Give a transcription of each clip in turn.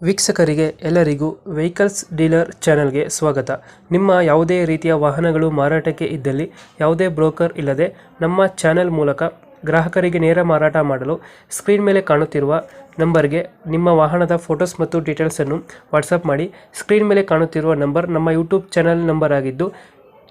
ವೀಕ್ಷಕರಿಗೆ ಎಲ್ಲರಿಗೂ vehicles dealer ಚಾನೆಲ್ಗೆ ಸ್ವಾಗತ. ನಿಮ್ಮ ಯಾವುದೇ ರೀತಿಯ ವಾಹನಗಳು ಮಾರಾಟಕ್ಕೆ ಇದ್ದಲ್ಲಿ ಯಾವುದೇ ಬ್ರೋಕರ್ ಇಲ್ಲದೆ ನಮ್ಮ ಚಾನೆಲ್ ಮೂಲಕ ಗ್ರಾಹಕರಿಗೆ ನೇರ ಮಾರಾಟ ಮಾಡಲು ಸ್ಕ್ರೀನ್ ಮೇಲೆ ಕಾಣುತ್ತಿರುವ ನಂಬರ್ಗೆ ನಿಮ್ಮ ವಾಹನದ ಫೋಟೋಸ್ ಮತ್ತು ಡೀಟೇಲ್ಸನ್ನು ವಾಟ್ಸಪ್ ಮಾಡಿ. ಸ್ಕ್ರೀನ್ ಮೇಲೆ ಕಾಣುತ್ತಿರುವ ನಂಬರ್ ನಮ್ಮ ಯೂಟ್ಯೂಬ್ ಚಾನೆಲ್ ನಂಬರ್ ಆಗಿದ್ದು,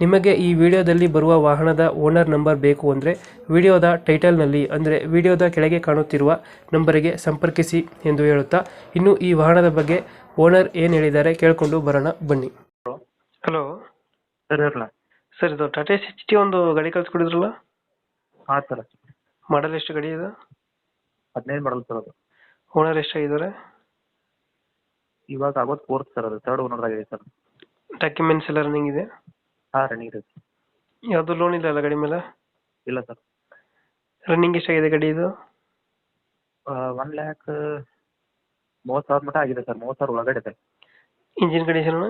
ನಿಮಗೆ ಈ ವಿಡಿಯೋದಲ್ಲಿ ಬರುವ ವಾಹನದ ಓನರ್ ನಂಬರ್ ಬೇಕು ಅಂದರೆ ವಿಡಿಯೋದ ಟೈಟಲ್ನಲ್ಲಿ ಅಂದರೆ ವಿಡಿಯೋದ ಕೆಳಗೆ ಕಾಣುತ್ತಿರುವ ನಂಬರಿಗೆ ಸಂಪರ್ಕಿಸಿ ಎಂದು ಹೇಳುತ್ತಾ, ಇನ್ನು ಈ ವಾಹನದ ಬಗ್ಗೆ ಓನರ್ ಏನು ಹೇಳಿದ್ದಾರೆ ಕೇಳಿಕೊಂಡು ಬರೋಣ ಬನ್ನಿ. ಹಲೋ ಸರ್ ಇರಲ್ಲ. ಸರ್, ಇದು ಟಾಟಾ ಸಿಟಿ ಒಂದು ಗಾಡಿ ಕಳ್ಸಿಕೊಡಿದ್ರಲ್ಲ, ಹಾಂ ಸರ್. ಮಾಡಲ್ ಎಷ್ಟು ಗಾಡಿ ಇದೆ? 15 ಮಾಡಲ್ ಸರ್ ಅದು. ಓನರ್ ಎಷ್ಟಾಗಿದ್ದಾರೆ? ಇವಾಗ ಆಗೋದು 4th ಸರ್, ಅದು 3rd ಓನರ್ ಆಗಿದೆ ಸರ್. ಡಾಕ್ಯುಮೆಂಟ್ಸ್ ಎಲ್ಲ ರನ್ನಿಂಗ್ ಇದೆ? ಹಾಂ ರನ್ನಿಂಗ್ ಇದೆ ಸರ್. ಯಾವುದು ಲೋನ್ ಇಲ್ಲ ಅಲ್ಲ ಗಾಡಿ ಮೇಲೆ? ಇಲ್ಲ ಸರ್. ರನ್ನಿಂಗ್ ಎಷ್ಟಾಗಿದೆ ಗಾಡಿ ಇದು? 1,30,000 ಮಟ್ಟ ಆಗಿದೆ ಸರ್. 30,000 ಒಳಗಡೆ ಇದೆ. ಇಂಜಿನ್ ಕಂಡೀಷನ್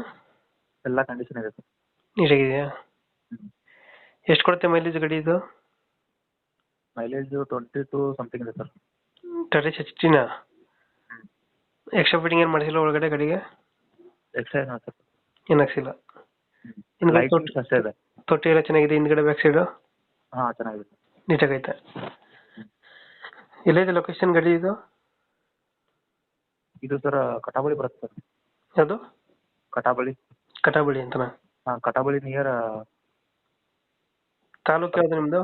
ಎಲ್ಲ ಕಂಡೀಷನ್ ಇದೆ ಸರ್. ನೀಟಾಗಿದೆಯಾ? ಎಷ್ಟು ಕೊಡುತ್ತೆ ಮೈಲೇಜ್ ಗಾಡಿ ಇದು? ಮೈಲೇಜ್ 22 ಸಮಥಿಂಗ್ ಇದೆ ಸರ್. ಟಾಟಾ ಸಿಟಿನ ಎಕ್ಸ್ಟ್ರಾ ಫಿಟ್ಟಿಂಗ್ ಏನು ಮಾಡಿಸಿಲ್ಲ ಒಳಗಡೆ ಗಾಡಿಗೆ? ಎಕ್ಸ್ಟ್ರಾ ಏನು ಸರ್ ಏನು ಹಾಕ್ಸಿಲ್ಲ? ಲೈಟಿಂಗ್ಸ್ ಅಷ್ಟೇ ಇದೆ. ತೊಟ್ಟಿ ಎಲ್ಲ ಚೆನ್ನಾಗಿದೆ, ಹಿಂದ್ಗಡೆ ಬ್ಯಾಕ್ ಸೈಡು ಹಾಂ ಚೆನ್ನಾಗಿದೆ ಸರ್. ನೀಟಾಗೈತೆ. ಎಲ್ಲಿದೆ ಲೊಕೇಶನ್ ಗಾಡಿ ಇದು? ಇದು ಸರ್ ಕಟಾಬಳಿ ಬರುತ್ತೆ ಸರ್. ಯಾವುದು? ಕಟಾಬಳಿ. ಕಟಾಬಳಿ ಅಂತನಾ? ಹಾಂ ಕಟಾಬಳಿ ನಿಯರ್. ತಾಲೂಕು ಯಾವುದು ನಿಮ್ಮದು?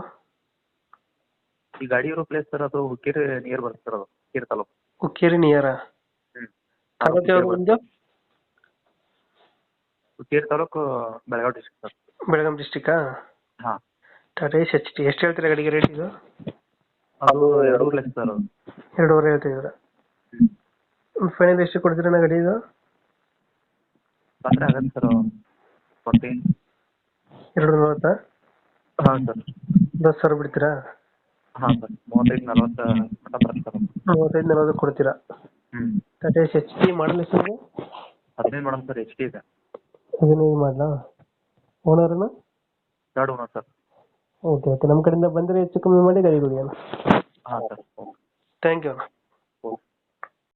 ಈ ಗಾಡಿ ಇರೋ ಪ್ಲೇಸ್ ಸರ್ ಅದು ಹುಕ್ಕೇರಿ ನಿಯರ್ ಬರುತ್ತೆ ಸರ್. ಅದು ಹುಕ್ಕೇರಿ ತಾಲೂಕು. ಹುಕ್ಕೇರಿ ನಿಯರಾ? ತಾಲೂಕು ಯಾವುದು ನಿಮ್ಮದು? ಹುಕ್ಕೇರಿ ತಾಲೂಕು, ಬೆಳಗಾವಿ ಡಿಸ್ಟ್ರಿಕ್ಟ್ ಸರ್. ಬೆಳಗಾಂ ಡಿಸ್ಟಿಕ್ಕಾ? ಹಾಂ. ಟಾಟಾ ಸಿಟಿ ಎಷ್ಟು ಹೇಳ್ತೀರಾ ಗಾಡಿಗೆ ರೇಟ್ ಇದು? ಅದು 2 ಲಕ್ಷ ಸರ್. ಅದು 2.5 ಹೇಳ್ತಿದ್ದೀರಾ? ಫೈನಲ್ ಎಷ್ಟು ಕೊಡ್ತೀರಣ್ಣ ಗಾಡಿ ಇದು? ಬಂದರೆ ಆಗತ್ತೆ ಸರ್ 14. 2.40? ಹಾಂ ಸರ್. 10,000 ಬಿಡ್ತೀರಾ? ಹಾಂ ಸರ್. 35-40 ಮಟ್ಟ ಬರುತ್ತೆ ಸರ್. 35-40 ಕೊಡ್ತೀರಾ? ಟಾಟಾ ಸಿಟಿ ಮಾಡಲ್ ಎಷ್ಟು? 15 ಮಾಡಲ್ ಸರ್. HD ಇದೆ. 15 ಮಾಡಲಾ? ಓನರ್ನ? 3rd owner sir. Okay okay, ನಮ್ಮ ಕಡೆಯಿಂದ ಬಂದರೆ ಹೆಚ್ಚು ಕಮ್ಮಿ ಮಾಡಿ ಗಾಡಿ ಕೊಡಿ ಅಣ್ಣ. ಹಾಂ ಸರ್. ಥ್ಯಾಂಕ್ ಯು ಅಣ್ಣ.